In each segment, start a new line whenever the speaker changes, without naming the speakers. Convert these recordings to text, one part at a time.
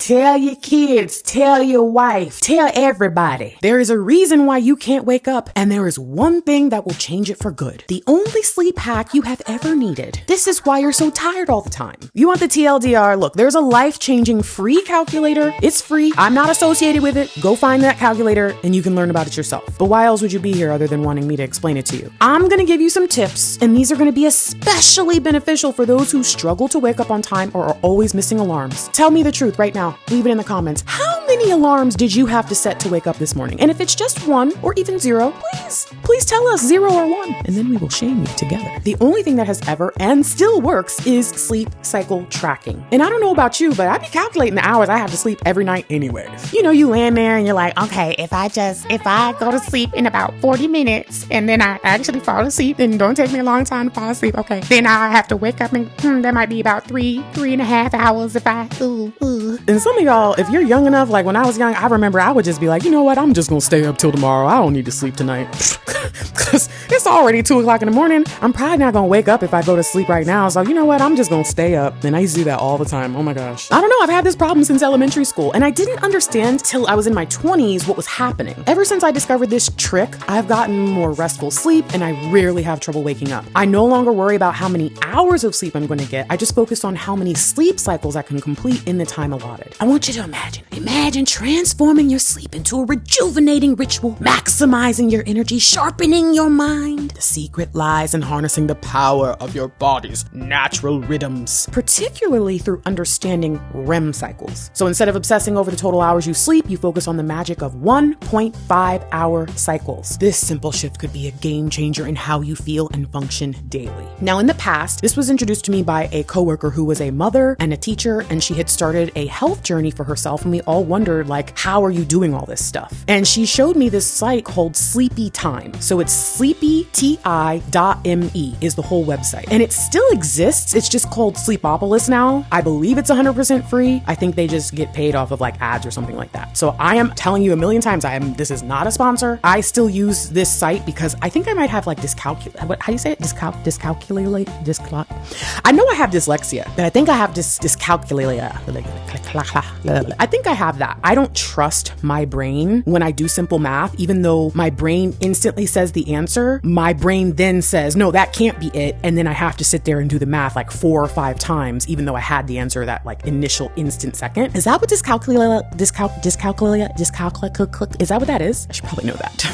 Tell your kids, tell your wife, tell everybody. There is a reason why you can't wake up, and there is one thing that will change it for good. The only sleep hack you have ever needed. This is why you're so tired all the time. You want the TLDR? Look, there's a life-changing free calculator. It's free. I'm not associated with it. Go find that calculator and you can learn about it yourself. But why else would you be here other than wanting me to explain it to you? I'm gonna give you some tips, and these are gonna be especially beneficial for those who struggle to wake up on time or are always missing alarms. Tell me the truth right now. Leave it in the comments. How many alarms did you have to set to wake up this morning? And if it's just one or even zero, please tell us 0 or 1, and then we will shame you together. The only thing that has ever and still works is sleep cycle tracking. And I don't know about you, but I be calculating the hours I have to sleep every night anyways. You know, you land there and you're like, okay, if I go to sleep in about 40 minutes and then I actually fall asleep, and don't take me a long time to fall asleep, okay, then I have to wake up and that might be about 3.5 hours if I, And some of y'all, if you're young enough, like when I was young, I remember I would just be like, you know what, I'm just gonna stay up till tomorrow. I don't need to sleep tonight. Because it's already 2 o'clock in the morning. I'm probably not gonna wake up if I go to sleep right now. So you know what, I'm just gonna stay up. And I used to do that all the time. Oh my gosh. I don't know, I've had this problem since elementary school, and I didn't understand till I was in my 20s what was happening. Ever since I discovered this trick, I've gotten more restful sleep and I rarely have trouble waking up. I no longer worry about how many hours of sleep I'm going to get. I just focus on how many sleep cycles I can complete in the time allotted. I want you to imagine transforming your sleep into a rejuvenating ritual, maximizing your energy, sharpening your mind. The secret lies in harnessing the power of your body's natural rhythms, particularly through understanding REM cycles. So instead of obsessing over the total hours you sleep, you focus on the magic of 1.5-hour cycles. This simple shift could be a game changer in how you feel and function daily. Now, in the past, this was introduced to me by a coworker who was a mother and a teacher, and she had started a health journey for herself, and we all wondered, like, how are you doing all this stuff? And she showed me this site called Sleepy Time. So it's sleepyti.me is the whole website. And it still exists. It's just called Sleepopolis now. I believe it's 100% free. I think they just get paid off of like ads or something like that. So I am telling you a million times, this is not a sponsor. I still use this site because I think I might have like how do you say it? Dyscalculate? I know I have dyslexia, but I think I have dyscalculate. I think I have that. I don't trust my brain when I do simple math, even though my brain instantly says the answer. My brain then says, no, that can't be it. And then I have to sit there and do the math like 4 or 5 times, even though I had the answer that like initial instant second. Is that what dyscalculate? Is that what that is? I should probably know that.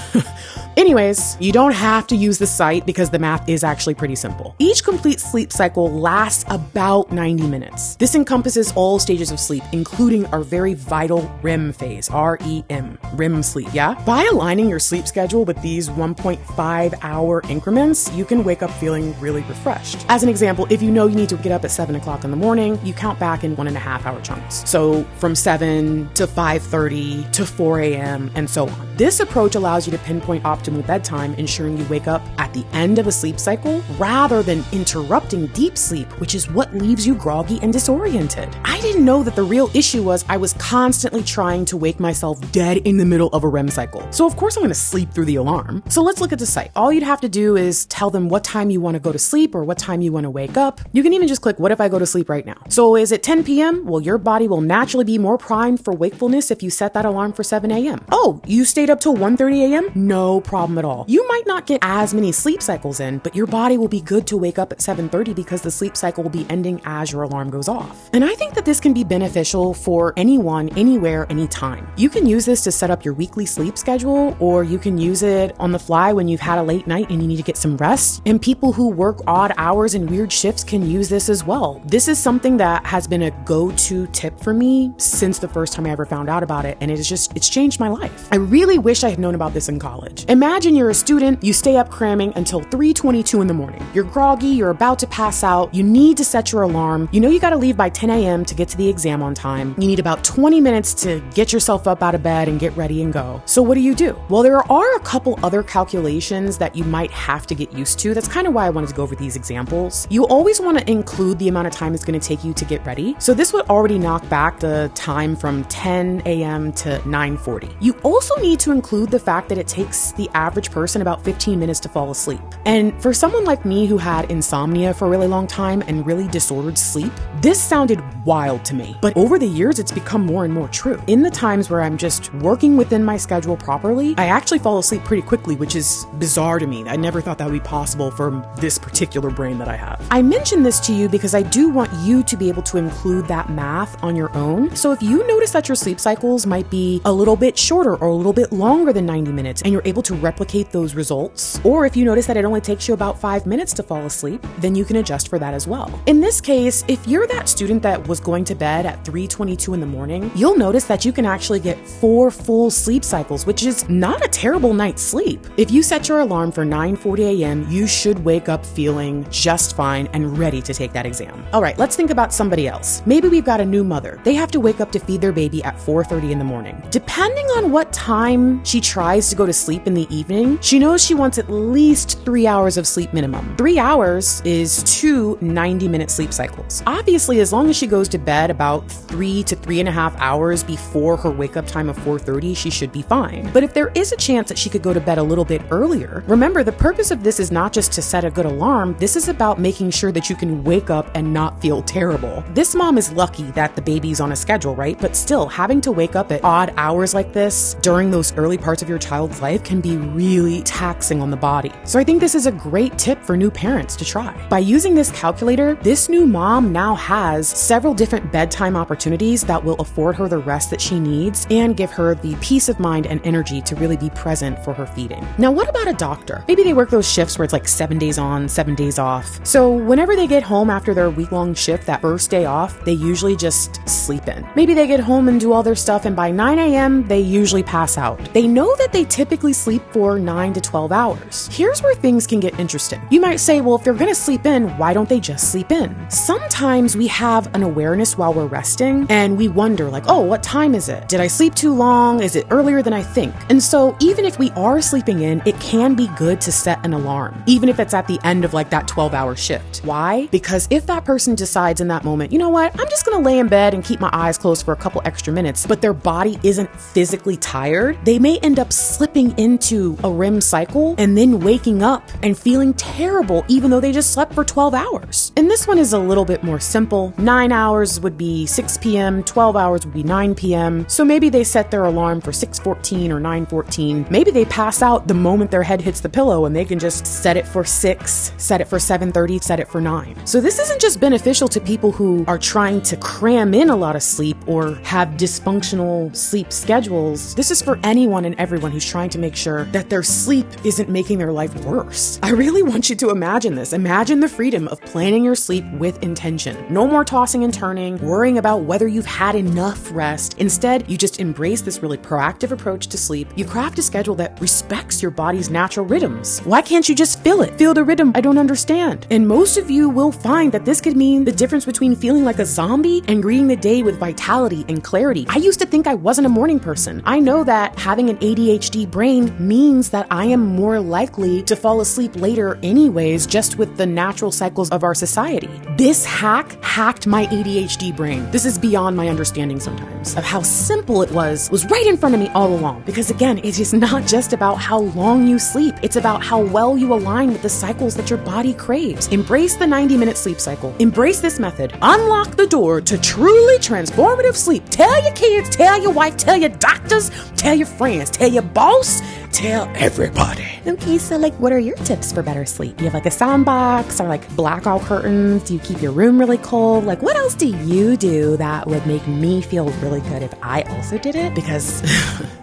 Anyways, you don't have to use the site because the math is actually pretty simple. Each complete sleep cycle lasts about 90 minutes. This encompasses all stages of sleep, including our very vital REM phase, R-E-M, REM sleep, yeah? By aligning your sleep schedule with these 1.5-hour increments, you can wake up feeling really refreshed. As an example, if you know you need to get up at 7 o'clock in the morning, you count back in 1.5-hour chunks. So from 7 to 5:30 to 4 a.m. and so on. This approach allows you to pinpoint optimal bedtime, ensuring you wake up at the end of a sleep cycle rather than interrupting deep sleep, which is what leaves you groggy and disoriented. I didn't know that the real issue was I was constantly trying to wake myself dead in the middle of a REM cycle. So of course I'm going to sleep through the alarm. So let's look at the site. All you'd have to do is tell them what time you want to go to sleep or what time you want to wake up. You can even just click, what if I go to sleep right now? So is it 10 p.m.? Well, your body will naturally be more primed for wakefulness if you set that alarm for 7 a.m. Oh, you stayed up till 1:30 a.m.? No problem at all. You might not get as many sleep cycles in, but your body will be good to wake up at 7:30 because the sleep cycle will be ending as your alarm goes off. And I think that this can be beneficial for anyone, anywhere, anytime. You can use this to set up your weekly sleep schedule, or you can use it on the fly when you've had a late night and you need to get some rest. And people who work odd hours and weird shifts can use this as well. This is something that has been a go-to tip for me since the first time I ever found out about it, and it's changed my life. I really wish I had known about this in college. Imagine you're a student, you stay up cramming until 3:22 in the morning. You're groggy, you're about to pass out, you need to set your alarm, you know you gotta leave by 10 a.m. to get to the exam on time, you need about 20 minutes to get yourself up out of bed and get ready and go. So what do? Well, there are a couple other calculations that you might have to get used to. That's kind of why I wanted to go over these examples. You always want to include the amount of time it's going to take you to get ready. So this would already knock back the time from 10 a.m. to 9:40. You also need to include the fact that it takes the average person about 15 minutes to fall asleep. And for someone like me who had insomnia for a really long time and really disordered sleep, this sounded wild to me. But over the years, it's become more and more true. In the times where I'm just working within my schedule properly, I actually fall asleep pretty quickly, which is bizarre to me. I never thought that would be possible for this particular brain that I have. I mention this to you because I do want you to be able to include that math on your own. So if you notice that your sleep cycles might be a little bit shorter or a little bit longer than 90 minutes and you're able to replicate those results, or if you notice that it only takes you about 5 minutes to fall asleep, then you can adjust for that as well. In this case, if you're that student that was going to bed at 3:22 in the morning, you'll notice that you can actually get 4 full sleep cycles, which is not a terrible night's sleep. If you set your alarm for 9:40 a.m., you should wake up feeling just fine and ready to take that exam. All right, let's think about somebody else. Maybe we've got a new mother. They have to wake up to feed their baby at 4:30 in the morning. Depending on what time she tries to go to sleep in the evening, she knows she wants at least 3 hours of sleep minimum. 3 hours is 2 90-minute sleep cycles. Obviously, as long as she goes to bed about 3 to 3.5 hours before her wake-up time of 4:30, she should be fine. But if there is a chance that she could go to bed a little bit earlier, remember, the purpose of this is not just to set a good alarm. This is about making sure that you can wake up and not feel terrible. This mom is lucky that the baby's on a schedule, right? But still, having to wake up at odd hours like this during those early parts of your child's life can be really taxing on the body. So I think this is a great tip for new parents to try. By using this calculator, this new mom now has several different bedtime opportunities that will afford her the rest that she needs and give her the peace of mind and energy to really be present for her feeding. Now, what about a doctor? Maybe they work those shifts where it's like 7 days on, 7 days off. So whenever they get home after their week-long shift, that first day off, they usually just sleep in. Maybe they get home and do all their stuff, and by 9 a.m., they usually pass out. They know that they typically sleep for 9 to 12 hours. Here's where things can get interesting. You might say, well, if they're gonna sleep in, why don't they just sleep in? Sometimes we have an awareness while we're resting, and we wonder like, oh, what time is it? Did I sleep too long? Is it earlier than I think? And so even if we are sleeping in, it can be good to set an alarm, even if it's at the end of like that 12-hour shift. Why? Because if that person decides in that moment, you know what, I'm just gonna lay in bed and keep my eyes closed for a couple extra minutes, but their body isn't physically tired, they may end up slipping into a REM cycle and then waking up and feeling terrible even though they just slept for 12 hours. And this one is a little bit more simple. 9 hours would be 6 p.m., 12 hours would be 9 p.m. So maybe they set their alarm for 6:14 or 9:14. Maybe they pass out the moment their head hits the pillow and they can just set it for 6, set it for 7:30, set it for 9. So this isn't just beneficial to people who are trying to cram in a lot of sleep or have dysfunctional sleep schedules. This is for anyone and everyone who's trying to make sure that their sleep isn't making their life worse. I really want you to imagine this. Imagine the freedom of planning your sleep with intention. No more tossing and turning, worrying about whether you've had enough rest. Instead, you just embrace this really proactive approach to sleep. You craft a schedule that respects your body's natural rhythms. Why can't you just feel it? Feel the rhythm I don't understand. And most of you will find that this could mean the difference between feeling like a zombie and greeting the day with vitality and clarity. I used to think I wasn't a morning person. I know that having an ADHD brain means that I am more likely to fall asleep later anyways, just with the natural cycles of our society. This hacked my ADHD brain. This is beyond my understanding sometimes of how simple it was right in front of me all along. Because again, it is not just about how long you sleep. It's about how well you align with the cycles that your body craves. Embrace the 90-minute sleep cycle. Embrace this method. Unlock the door to truly transformative sleep. Tell your kids, tell your wife, tell your doctors, tell your friends, tell your boss, tell everybody. Okay, so like, what are your tips for better sleep? Do you have like a sound box or like blackout curtains? Do you keep your room really cold? Like, what else do you do that would make me feel really good if I also did it? Because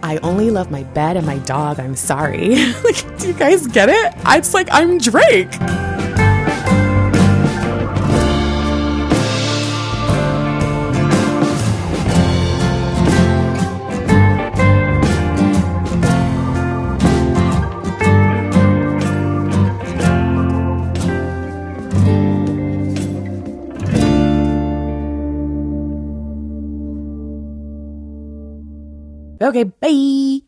I only love my bed and my dog. I'm sorry. Like, do you guys get it? It's like I'm Drake. Okay, bye.